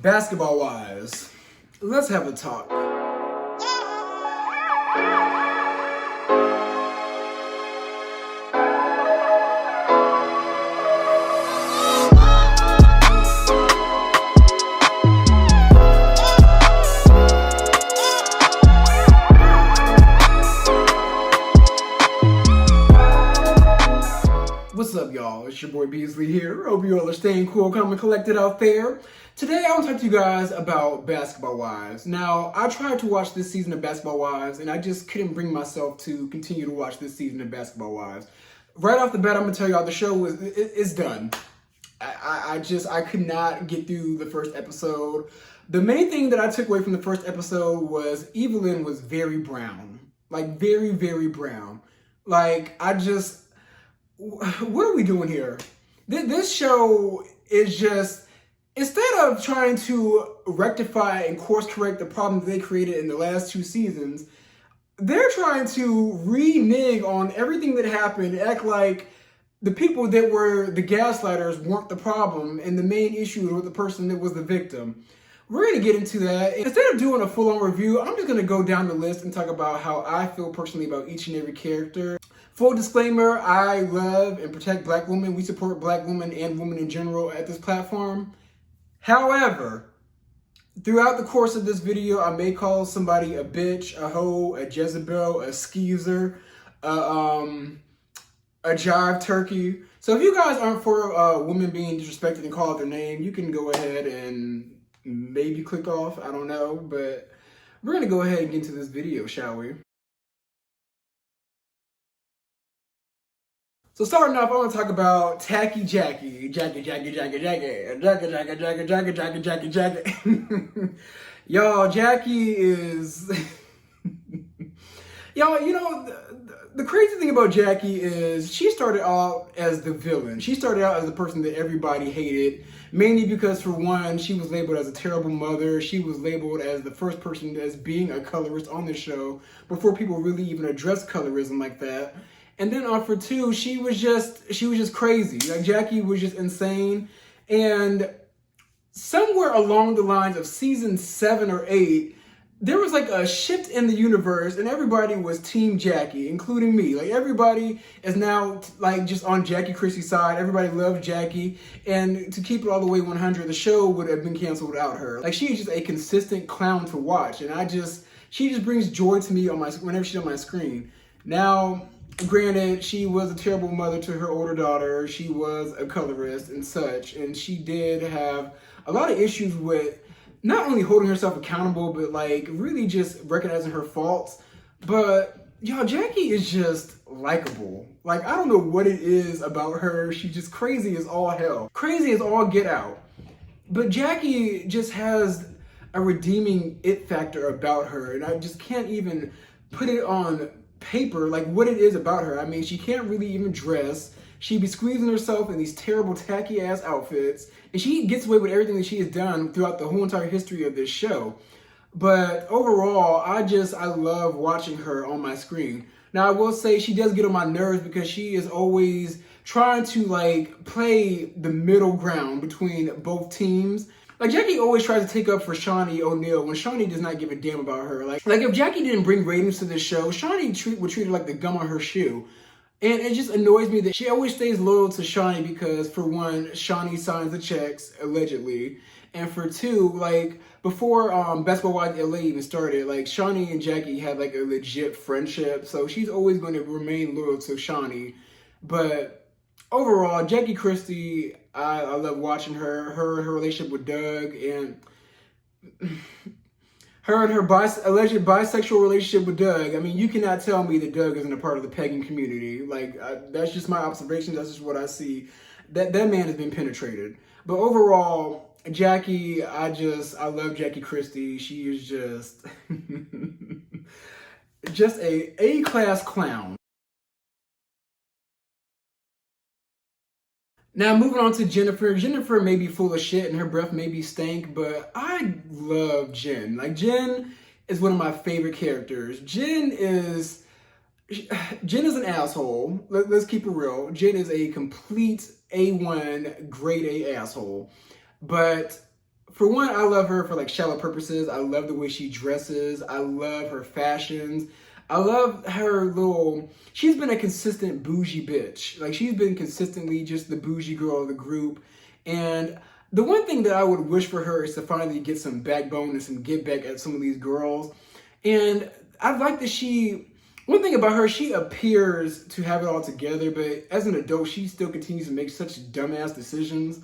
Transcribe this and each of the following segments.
Basketball wise, let's have a talk. What's up, y'all? It's your boy Beasley here. Hope you all are staying cool, calm, and collected out there. Today, I want to talk to you guys about Basketball Wives. Now, I tried to watch this season of Basketball Wives, and I just couldn't bring myself to continue to watch this season of Basketball Wives. Right off the bat, I'm gonna tell y'all the show is done. I could not get through the first episode. The main thing that I took away from the first episode was Evelyn was very brown, like very, very brown. What are we doing here? This show is just, instead of trying to rectify and course correct the problems they created in the last two seasons, they're trying to renege on everything that happened, act like the people that were the gaslighters weren't the problem and the main issue was the person that was the victim. We're going to get into that. Instead of doing a full-on review, I'm just going to go down the list and talk about how I feel personally about each and every character. Full disclaimer, I love and protect Black women. We support Black women and women in general at this platform. However, throughout the course of this video, I may call somebody a bitch, a hoe, a Jezebel, a skeezer, a jive turkey. So if you guys aren't for women being disrespected and called their name, you can go ahead and maybe click off. I don't know, but we're going to go ahead and get into this video, shall we? So starting off, I want to talk about Tacky Jackie. Jackie. Y'all, Jackie is... Y'all, you know, the crazy thing about Jackie is she started out as the villain. She started out as the person that everybody hated, mainly because, for one, she was labeled as a terrible mother. She was labeled as the first person as being a colorist on the show before people really even addressed colorism like that. And then for two, she was just crazy. Like, Jackie was just insane. And somewhere along the lines of season 7 or 8, there was like a shift in the universe and everybody was team Jackie, including me. Like, everybody is now like just on Jackie Christie's side. Everybody loves Jackie. And to keep it all the way 100, the show would have been canceled without her. Like, she is just a consistent clown to watch. And she just brings joy to me whenever she's on my screen. Now, granted, she was a terrible mother to her older daughter. She was a colorist and such. And she did have a lot of issues with not only holding herself accountable, but like really just recognizing her faults. But y'all, Jackie is just likable. Like, I don't know what it is about her. She's just crazy as all hell. Crazy as all get out. But Jackie just has a redeeming it factor about her. And I just can't even put it on paper, like what it is about her. I mean, she can't really even dress. She be squeezing herself in these terrible tacky ass outfits, and she gets away with everything that she has done throughout the whole entire history of this show. But overall, I love watching her on my screen. Now, I will say she does get on my nerves because she is always trying to like play the middle ground between both teams. Like, Jackie always tries to take up for Shawnee O'Neal when Shawnee does not give a damn about her. Like if Jackie didn't bring ratings to this show, Shawnee would treat her like the gum on her shoe. And it just annoys me that she always stays loyal to Shawnee because, for one, Shawnee signs the checks, allegedly. And for two, like, before Basketball Wives LA even started, like, Shawnee and Jackie had, like, a legit friendship. So she's always going to remain loyal to Shawnee. But overall, Jackie Christie, I love watching her. Her relationship with Doug, and her alleged bisexual relationship with Doug. I mean, you cannot tell me that Doug isn't a part of the pegging community. Like, that's just my observation. That's just what I see. That man has been penetrated. But overall, Jackie, I love Jackie Christie. She is just, just a A-class clown. Now, moving on to Jennifer. Jennifer may be full of shit and her breath may be stank, but I love Jen. Like, Jen is one of my favorite characters. Jen is an asshole. Let's keep it real. Jen is a complete A1, grade A asshole. But For one, I love her for like shallow purposes. I love the way she dresses. I love her fashions. I love her little. She's been a consistent bougie bitch. Like she's been consistently just the bougie girl of the group. And the one thing that I would wish for her is to finally get some backbone and some get back at some of these girls. And I like that she. One thing about her, she appears to have it all together, but as an adult, she still continues to make such dumbass decisions.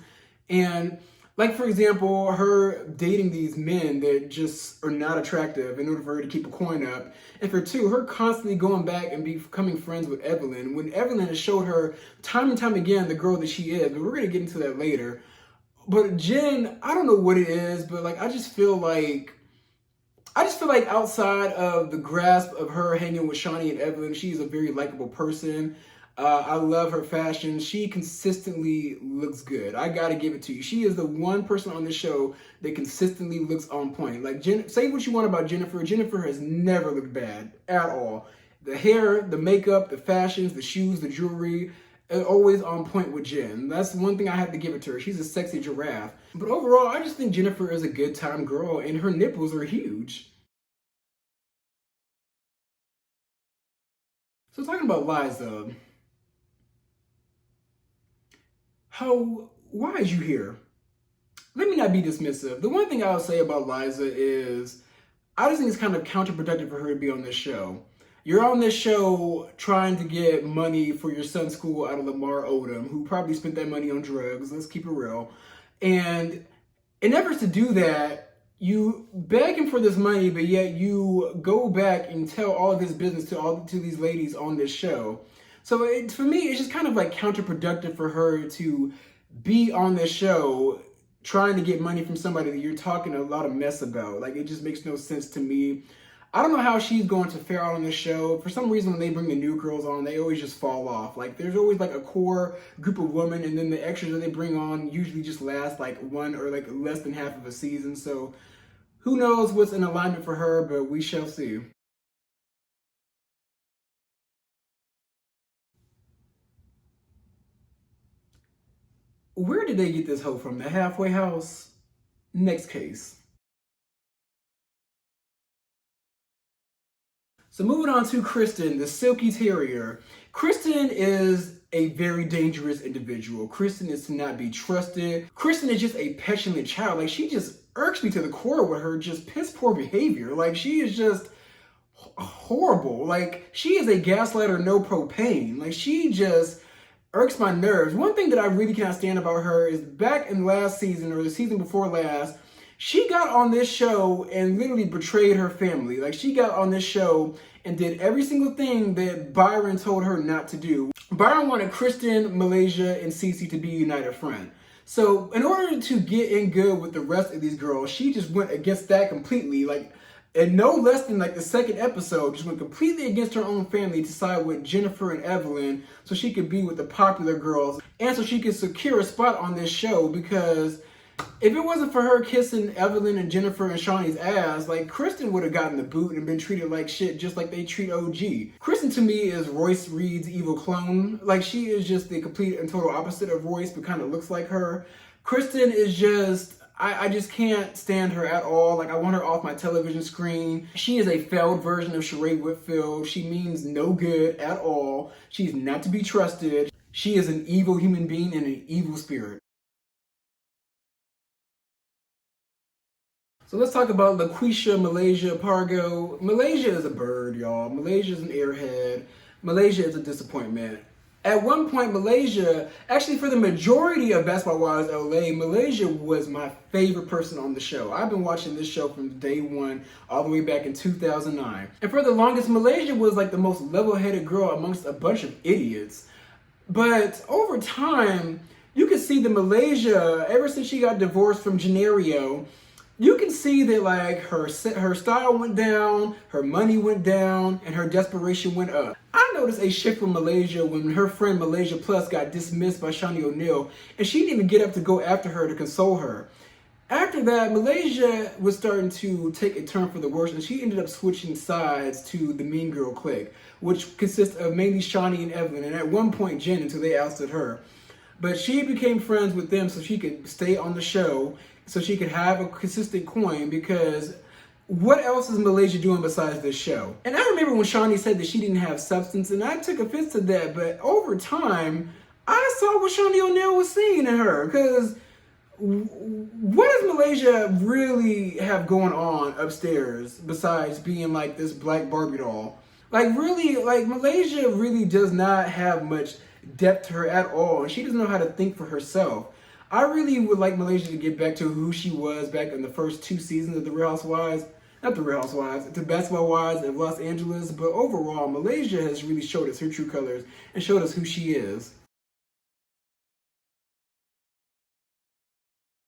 And like, for example, her dating these men that just are not attractive in order for her to keep a coin up. And for two, her constantly going back and becoming friends with Evelyn, when Evelyn has showed her time and time again the girl that she is. But we're going to get into that later. But Jen, I don't know what it is, but like, I just feel like outside of the grasp of her hanging with Shawnee and Evelyn, she's a very likable person. I love her fashion. She consistently looks good. I gotta give it to you. She is the one person on the show that consistently looks on point. Like, say what you want about Jennifer. Jennifer has never looked bad at all. The hair, the makeup, the fashions, the shoes, the jewelry, always on point with Jen. That's one thing I have to give it to her. She's a sexy giraffe. But overall, I just think Jennifer is a good time girl, and her nipples are huge. So talking about Liza, why is you here? Let me not be dismissive. The one thing I'll say about Liza is I just think it's kind of counterproductive for her to be on this show. You're on this show trying to get money for your son's school out of Lamar Odom, who probably spent that money on drugs. Let's keep it real. And in efforts to do that, you beg him for this money, but yet you go back and tell all of his business to these ladies on this show. So for me, it's just kind of like counterproductive for her to be on this show trying to get money from somebody that you're talking a lot of mess about. Like, it just makes no sense to me. I don't know how she's going to fare out on this show. For some reason, when they bring the new girls on, they always just fall off. Like, there's always like a core group of women, and then the extras that they bring on usually just last like one or like less than half of a season. So who knows what's in alignment for her, but we shall see. Where did they get this hoe from? The halfway house? Next case. So moving on to Kristen, the silky terrier. Kristen is a very dangerous individual. Kristen is to not be trusted. Kristen is just a petulant child. Like, she just irks me to the core with her just piss poor behavior. Like, she is just horrible. Like, she is a gaslighter, no propane. Like, she just irks my nerves. One thing that I really cannot stand about her is back in last season or the season before last, she got on this show and literally betrayed her family. Like, she got on this show and did every single thing that Byron told her not to do. Byron wanted Kristen, Malaysia, and Cece to be a united front. So in order to get in good with the rest of these girls, she just went against that completely. Like, and no less than like the second episode, just went completely against her own family to side with Jennifer and Evelyn so she could be with the popular girls and so she could secure a spot on this show. Because if it wasn't for her kissing Evelyn and Jennifer and Shawnee's ass, like, Kristen would have gotten the boot and been treated like shit just like they treat OG. Kristen to me is Royce Reed's evil clone. Like, she is just the complete and total opposite of Royce, but kind of looks like her. Kristen is just... I just can't stand her at all. Like, I want her off my television screen. She is a failed version of Sheree Whitfield. She means no good at all. She's not to be trusted. She is an evil human being and an evil spirit. So let's talk about Laquisha, Malaysia, Pargo. Malaysia is a bird, y'all. Malaysia is an airhead. Malaysia is a disappointment. At one point, Malaysia, actually for the majority of Basketball Wives LA, Malaysia was my favorite person on the show. I've been watching this show from day one, all the way back in 2009. And for the longest, Malaysia was like the most level-headed girl amongst a bunch of idiots. But over time, you can see that Malaysia, ever since she got divorced from Gennario, you can see that like her style went down, her money went down, and her desperation went up. I noticed a shift from Malaysia when her friend Malaysia Plus got dismissed by Shawnee O'Neal, and she didn't even get up to go after her to console her. After that, Malaysia was starting to take a turn for the worse, and she ended up switching sides to the Mean Girl clique, which consists of mainly Shawnee and Evelyn, and at one point Jen until they ousted her. But she became friends with them so she could stay on the show. so she could have a consistent coin, because what else is Malaysia doing besides this show? And I remember when Shawnee said that she didn't have substance, and I took offense to that, but over time, I saw what Shawnee O'Neal was seeing in her, because what does Malaysia really have going on upstairs besides being like this black Barbie doll? Like really, like Malaysia really does not have much depth to her at all, and she doesn't know how to think for herself. I really would like Malaysia to get back to who she was back in the first 2 seasons of The Real Housewives. Not The Real Housewives, The Basketball Wives of Los Angeles. But overall, Malaysia has really showed us her true colors and showed us who she is.